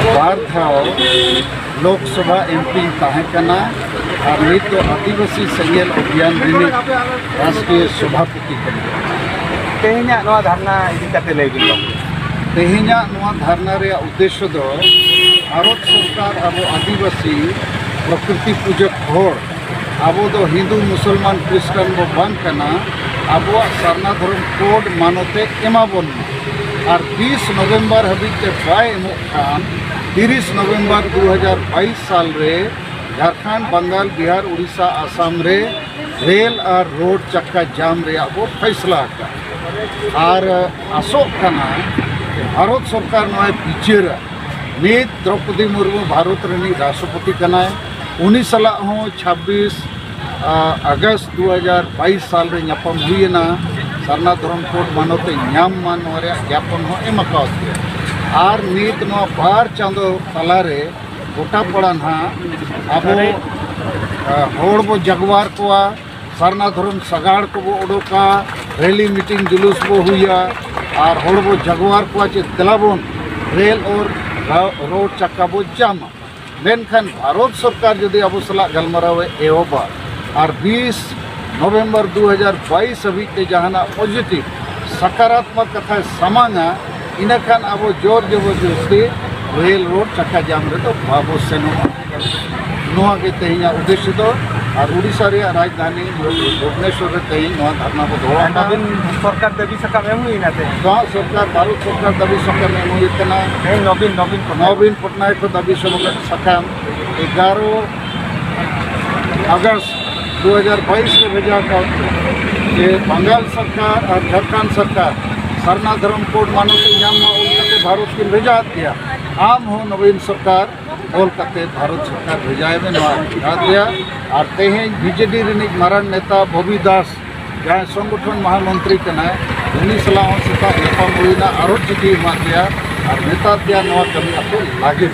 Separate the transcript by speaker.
Speaker 1: बार धाव लोकसभा एमपी ताहेकना और नित तो आदिवासी सेंगेल अभियान रिनिज राष्ट्रीय सभापति
Speaker 2: तेहना नवा धरना इदी काते लई बिन
Speaker 1: तेहना नवा धरना रे उद्देश्य दो भारत सरकार अब आदिवासी प्रकृति पूजक होड़ अब दो हिंदू मुसलमान क्रिश्चियन बो बांग कना अब सरना धर्म कोड मानते एमाबन और 20 नवंबर हबीते बाय एमो खान 30 नवंबर 2022 साल रे झारखंड बंगाल बिहार उड़ीसा आसाम रे रेल और रोड चक्का जाम रे अब फैसला का और आसोक कना भारत सरकार नय पिचेर नित द्रौपदी मुर्मू भारत रनी राष्ट्रपति कनाय उनी सला हो 26 अगस्त 2022 साल रे ᱧᱟᱯᱟᱢ हुईना सरना धर्म कोड मानते ᱧᱟᱢ मान ज्ञापन हो एमकाते और नित नो बार चांदो तलारे गोटा पड़ा ना अब होड़ बो जगवार को सरना धर्म सगाड़ को बो उडोका रैली मीटिंग जुलूस बो हुआ और होड़ बो जगवार को चे दिलाबन रेल और रोड चक्का बो जामा मेनखान भारत सरकार जदि अब सला गलमाराव एवबा और 20 नवंबर 2022 हबी के जहाना पॉजिटिव सकारात्मक कथा सामांगा इनखान अब जोर जबरदस्ती रेल रोड चक्का जाम रे तो बाबो सेनो नोआ के तेहिया उद्देश्य तो और उड़ीसा रे राजधानी भुवनेश्वर रे तेहि नोआ धरना को धोआ
Speaker 2: नवीन सरकार देवी सकाम एम हुई नाते
Speaker 1: सरकार भारत सरकार दाबी सकाम एम हुई तना नवीन पटनायक को दाबी सकाम 11 अगस्त 2022 में भेजा था कि बंगाल सरकार और झारखंड सरकार सरना धर्म कोड मानते ओलते भारत के भेजा दिया आम हो नवीन सरकार ओलते भारत सरकार भेजाए में दिया और तेहें बीजेडी रिनिज मारान नेता बबी दास जहाँ संगठन महामंत्री कना उनी सलाह सेता ᱧᱟᱯᱟᱢ हुईना और चिठी एमा दिया और नेता दिया नवा कमी आपको लागे